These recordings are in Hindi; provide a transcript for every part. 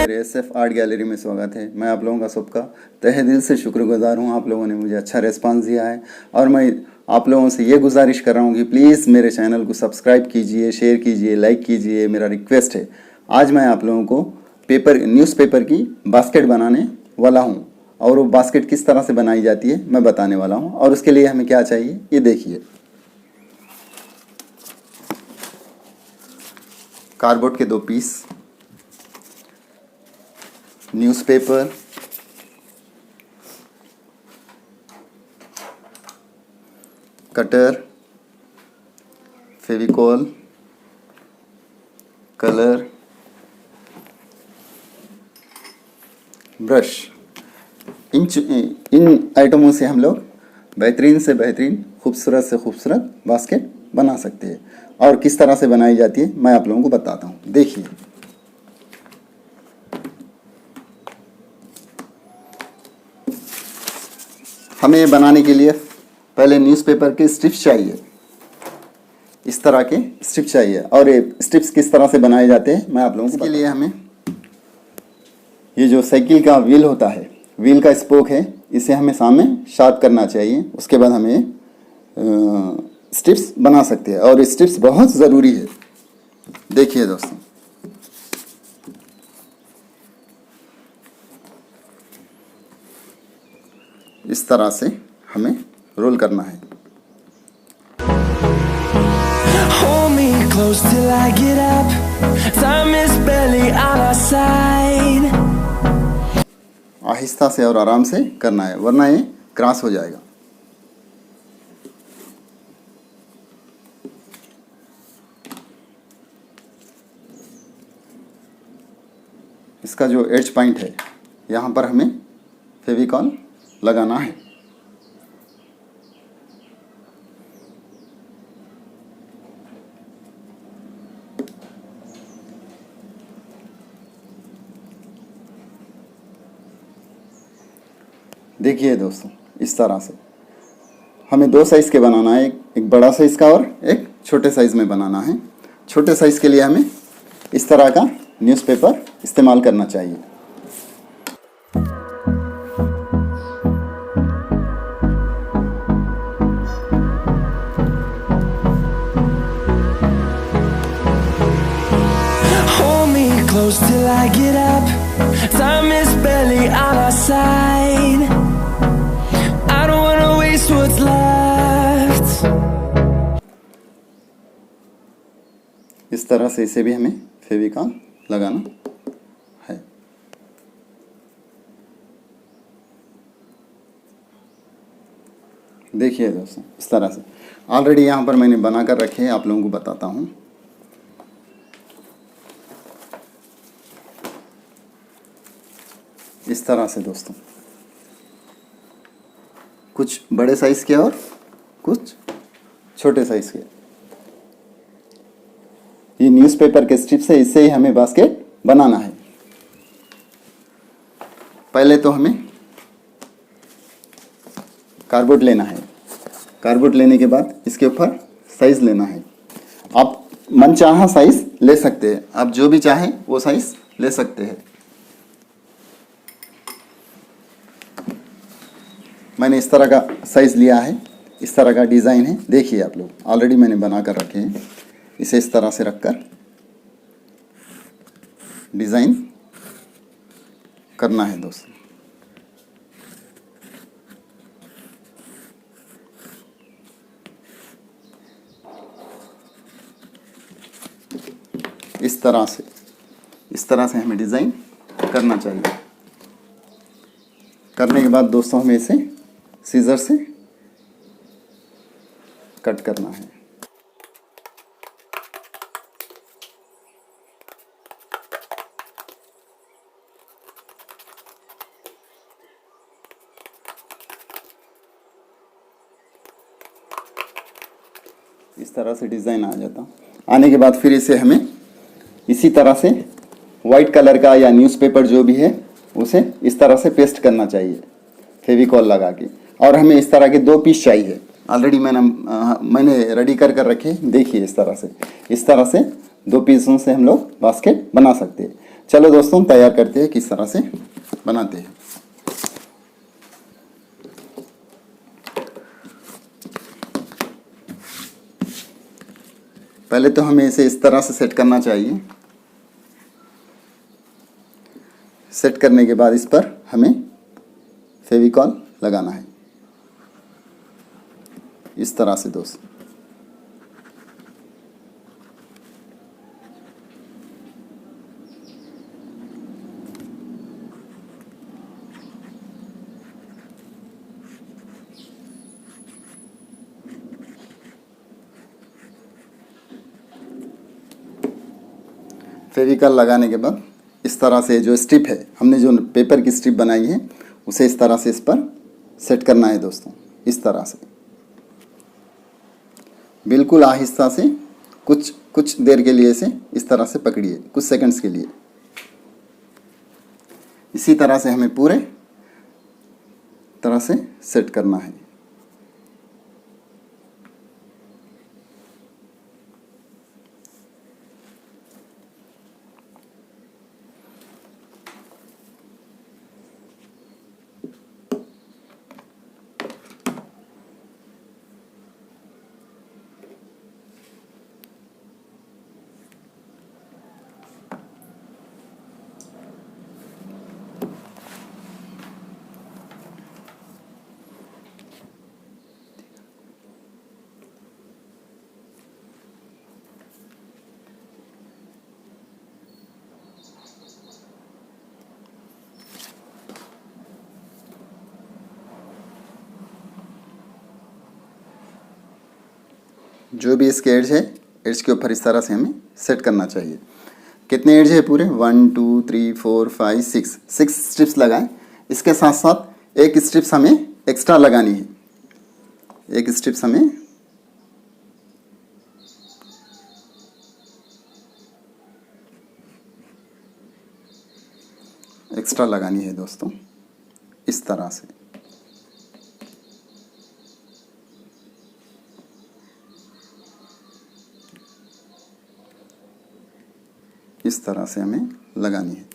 मेरे SF आर्ट गैलरी में स्वागत है। मैं आप लोगों का सबका तहे दिल से शुक्रगुजार हूँ। आप लोगों ने मुझे अच्छा रिस्पांस दिया है और मैं आप लोगों से ये गुजारिश कर रहा हूँ कि प्लीज़ मेरे चैनल को सब्सक्राइब कीजिए, शेयर कीजिए, लाइक कीजिए, मेरा रिक्वेस्ट है। आज मैं आप लोगों को न्यूज़पेपर की बास्केट बनाने वाला हूँ और वो बास्केट किस तरह से बनाई जाती है मैं बताने वाला हूँ। और उसके लिए हमें क्या चाहिए ये देखिए। कार्डबोर्ड के 2 piece, newspaper, cutter, Fevicol, colour, brush. इन आइटमों से हम लोग बेहतरीन से बेहतरीन, खूबसूरत से खूबसूरत बास्केट बना सकते हैं। और किस तरह से बनाई जाती है मैं आप लोगों को बताता हूँ। देखिए, हमें ये बनाने के लिए पहले न्यूज़पेपर के स्ट्रिप्स चाहिए, इस तरह के स्ट्रिप्स चाहिए। और ये स्ट्रिप्स किस तरह से बनाए जाते हैं मैं आप लोगों को इसके लिए हमें ये जो साइकिल का व्हील होता है, व्हील का स्पोक है, इसे हमें सामने शार्प करना चाहिए। उसके बाद हमें स्ट्रिप्स बना सकते हैं और स्ट्रिप्स बहुत ज़रूरी है। देखिए दोस्तों, इस तरह से हमें रोल करना है। Hold me close till I get up. Time is barely on our side. आहिस्ता से और आराम से करना है, वरना ये क्रॉस हो जाएगा। इसका जो एज पॉइंट है, यहाँ पर हमें फेविकॉल लगाना है। देखिए दोस्तों, इस तरह से हमें 2 साइज़ के बनाना है, एक बड़ा साइज़ का और एक छोटे साइज़ में बनाना है। छोटे साइज़ के लिए हमें इस तरह का न्यूज़पेपर इस्तेमाल करना चाहिए। Hold me close till I get up. Time is barely on our side. I don't wanna waste what's left. इस तरह से इसे भी हमें फेविकॉल लगाना है। देखिए दोस्तों, इस तरह से ऑलरेडी यहाँ पर मैंने बना कर रखे हैं, आप लोगों को बताता हूँ। इस तरह से दोस्तों, कुछ बड़े साइज़ के और कुछ छोटे साइज़ के। ये न्यूज़पेपर के स्ट्रिप से इससे ही हमें बास्केट बनाना है। पहले तो हमें कार्डबोर्ड लेना है। कार्डबोर्ड लेने के बाद इसके ऊपर साइज़ लेना है। आप मनचाहा साइज़ ले सकते हैं, आप जो भी चाहें वो साइज़ ले सकते हैं। मैंने इस तरह का साइज़ लिया है, इस तरह का डिज़ाइन है। देखिए आप लोग, ऑलरेडी मैंने बना कर रखे हैं। इसे इस तरह से रखकर डिज़ाइन करना है दोस्तों। इस तरह से हमें डिज़ाइन करना चाहिए। करने के बाद दोस्तों हमें इसे सीजर से कट करना है। इस तरह से डिज़ाइन आ जाता। आने के बाद फिर इसे हमें इसी तरह से वाइट कलर का या न्यूज़पेपर जो भी है उसे इस तरह से पेस्ट करना चाहिए फेविकॉल लगा के। और हमें इस तरह के 2 पीस चाहिए। ऑलरेडी मैंने रेडी कर रखे। देखिए इस तरह से 2 पीसों से हम लोग बास्केट बना सकते हैं। चलो दोस्तों तैयार करते हैं किस तरह से बनाते हैं। पहले तो हमें इसे इस तरह से सेट करना चाहिए। सेट करने के बाद इस पर हमें फेविकॉल लगाना है इस तरह से दोस्तों। फेविकॉल लगाने के बाद इस तरह से जो स्ट्रिप है, हमने जो पेपर की स्ट्रिप बनाई है उसे इस तरह से इस पर सेट करना है दोस्तों। इस तरह से बिल्कुल आहिस्ता से कुछ देर के लिए इसे इस तरह से पकड़िए, कुछ सेकंड्स के लिए। इसी तरह से हमें पूरे तरह से सेट करना है। जो भी इसके एड्ज है, एड्ज के ऊपर इस तरह से हमें सेट करना चाहिए। कितने एड्ज है पूरे? 1 2 3 4 5 6 स्ट्रिप्स लगाएं। इसके साथ साथ एक स्ट्रिप्स हमें एक्स्ट्रा लगानी है। एक स्ट्रिप्स हमें एक्स्ट्रा लगानी है दोस्तों, इस तरह से। इस तरह से हमें लगानी है।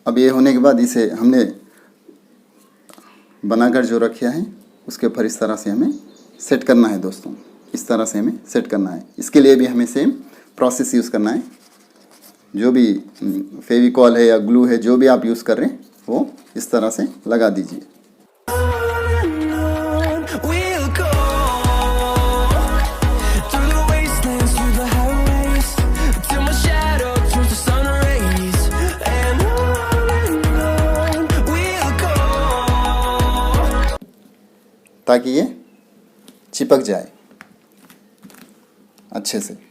अब ये होने के बाद इसे हमने बनाकर जो रखा है उसके ऊपर इस तरह से हमें सेट करना है दोस्तों। इस तरह से हमें सेट करना है। इसके लिए भी हमें सेम प्रोसेस यूज़ करना है। जो भी फेविकॉल है या ग्लू है, जो भी आप यूज़ कर रहे हैं वो इस तरह से लगा दीजिए। We'll go through the wastelands, through the highways, till my shadow turns to sun rays. And on we'll go. ताकि ये चिपक जाए अच्छे से।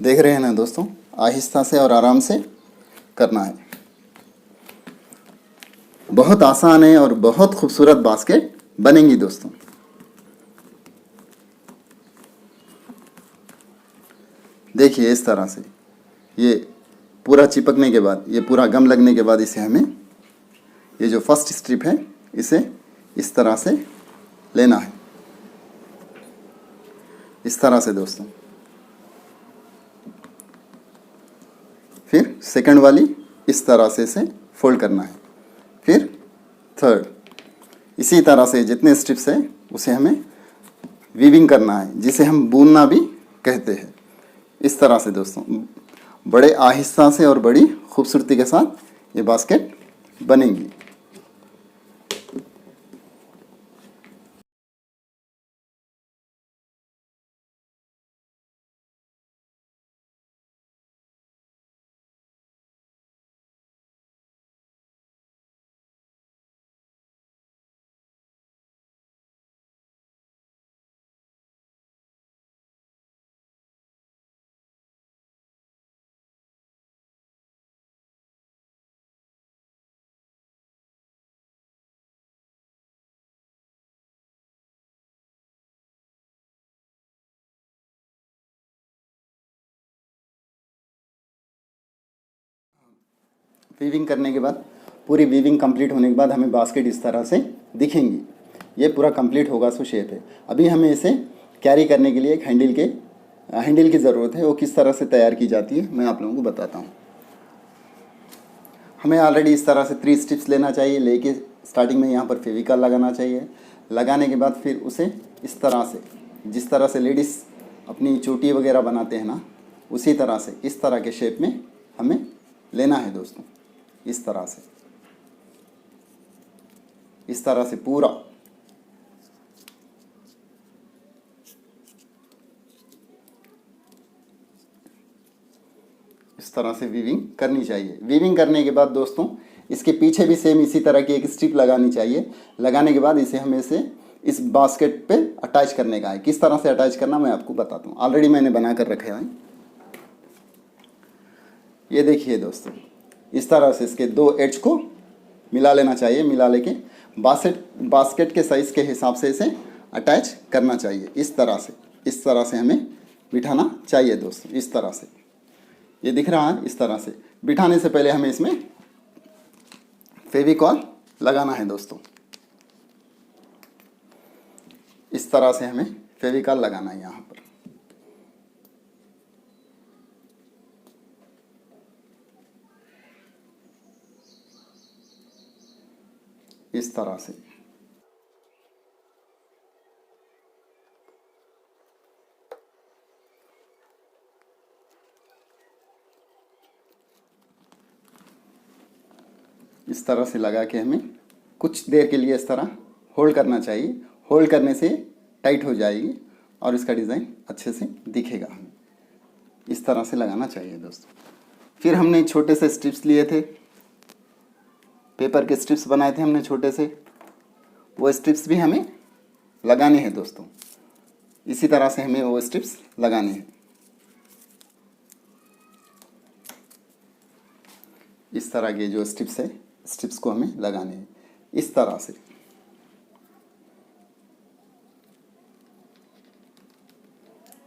देख रहे हैं ना दोस्तों, आहिस्ता से और आराम से करना है। बहुत आसान है और बहुत खूबसूरत बास्केट बनेंगी दोस्तों। देखिए इस तरह से ये पूरा चिपकने के बाद, ये पूरा गम लगने के बाद इसे हमें, ये जो फर्स्ट स्ट्रिप है इसे इस तरह से लेना है। इस तरह से दोस्तों। फिर सेकंड वाली इस तरह से इसे फोल्ड करना है। फिर थर्ड, इसी तरह से जितने स्ट्रिप्स है उसे हमें वीविंग करना है, जिसे हम बुनना भी कहते हैं। इस तरह से दोस्तों बड़े आहिस्ता से और बड़ी खूबसूरती के साथ ये बास्केट बनेंगी। वीविंग करने के बाद, पूरी वीविंग कंप्लीट होने के बाद हमें बास्केट इस तरह से दिखेंगी। ये पूरा कंप्लीट होगा सो शेप है। अभी हमें इसे कैरी करने के लिए एक हैंडल की ज़रूरत है। वो किस तरह से तैयार की जाती है मैं आप लोगों को बताता हूँ। हमें ऑलरेडी इस तरह से 3 स्ट्रिप्स लेना चाहिए। लेके स्टार्टिंग में यहाँ पर फेविकॉल लगाना चाहिए। लगाने के बाद फिर उसे इस तरह से, जिस तरह से लेडीज़ अपनी चोटी वगैरह बनाते हैं ना, उसी तरह से इस तरह के शेप में हमें लेना है दोस्तों। इस तरह से पूरा इस तरह से वीविंग करनी चाहिए। वीविंग करने के बाद दोस्तों इसके पीछे भी सेम इसी तरह की एक स्ट्रिप लगानी चाहिए। लगाने के बाद इसे हमें इस बास्केट पे अटैच करने का है। किस तरह से अटैच करना मैं आपको बताता हूँ। ऑलरेडी मैंने बना कर रखे हैं। ये देखिए दोस्तों, इस तरह से इसके 2 एड्ज को मिला लेना चाहिए। मिला लेके बास्केट के साइज़ के हिसाब से इसे अटैच करना चाहिए। इस तरह से हमें बिठाना चाहिए दोस्तों। इस तरह से ये दिख रहा है। इस तरह से बिठाने से पहले हमें इसमें फेविकॉल लगाना है दोस्तों। इस तरह से हमें फेविकॉल लगाना है यहाँ पर। इस तरह से लगा के हमें कुछ देर के लिए इस तरह होल्ड करना चाहिए। होल्ड करने से टाइट हो जाएगी और इसका डिज़ाइन अच्छे से दिखेगा। हमें इस तरह से लगाना चाहिए दोस्तों। फिर हमने छोटे से स्ट्रिप्स लिए थे, पेपर के स्ट्रिप्स बनाए थे हमने छोटे से। वो स्ट्रिप्स भी हमें लगाने हैं दोस्तों। इसी तरह से हमें वो स्ट्रिप्स लगाने हैं। इस तरह के जो स्ट्रिप्स है, स्ट्रिप्स को हमें लगाने हैं इस तरह से।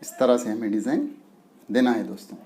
इस तरह से हमें डिज़ाइन देना है दोस्तों।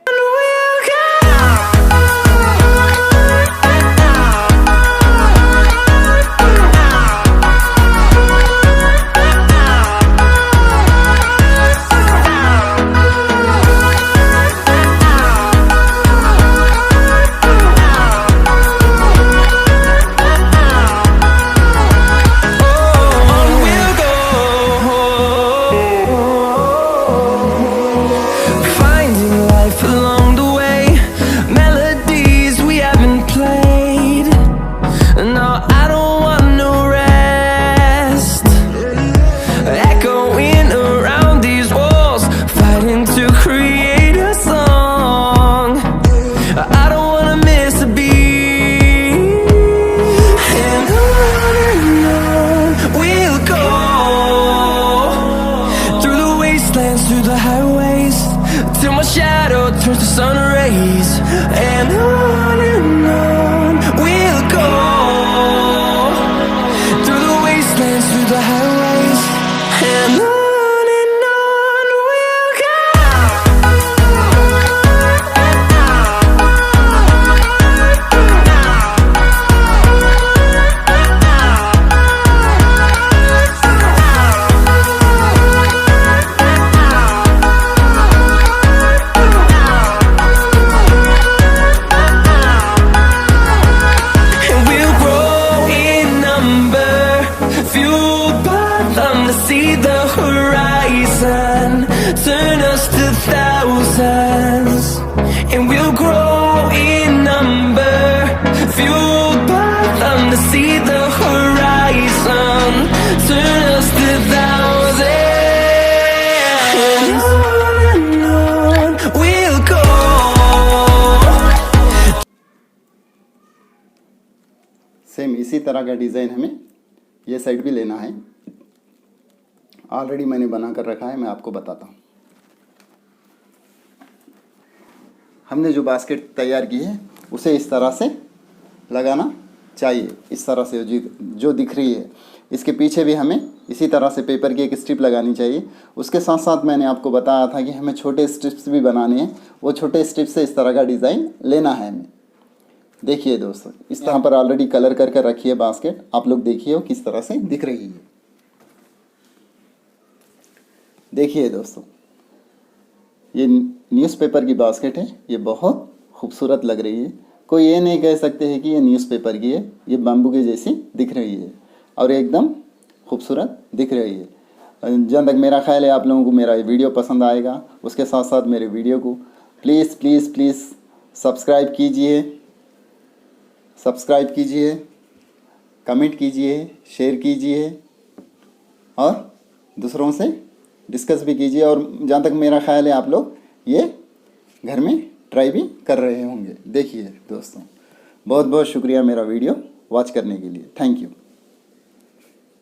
सेम इसी तरह का डिज़ाइन हमें ये साइड भी लेना है। ऑलरेडी मैंने बना कर रखा है, मैं आपको बताता हूँ। हमने जो बास्केट तैयार की है उसे इस तरह से लगाना चाहिए। इस तरह से जो दिख रही है, इसके पीछे भी हमें इसी तरह से पेपर की एक स्ट्रिप लगानी चाहिए। उसके साथ साथ मैंने आपको बताया था कि हमें छोटे स्ट्रिप्स भी बनाने हैं। वो छोटे स्ट्रिप से इस तरह का डिज़ाइन लेना है हमें। देखिए दोस्तों, इस तरह पर ऑलरेडी कलर करके रखी है बास्केट। आप लोग देखिए वो किस तरह से दिख रही है। देखिए दोस्तों, ये न्यूज़पेपर की बास्केट है। ये बहुत खूबसूरत लग रही है। कोई ये नहीं कह सकते हैं कि ये न्यूज़पेपर की है। ये बाम्बू की जैसी दिख रही है और एकदम खूबसूरत दिख रही है। जहाँ तक मेरा ख्याल है, आप लोगों को मेरा ये वीडियो पसंद आएगा। उसके साथ साथ मेरे वीडियो को प्लीज़ प्लीज़ प्लीज़ सब्सक्राइब कीजिए, कमेंट कीजिए, शेयर कीजिए और दूसरों से डिस्कस भी कीजिए। और जहाँ तक मेरा ख्याल है, आप लोग ये घर में ट्राई भी कर रहे होंगे। देखिए दोस्तों, बहुत बहुत शुक्रिया मेरा वीडियो वॉच करने के लिए। Thank you.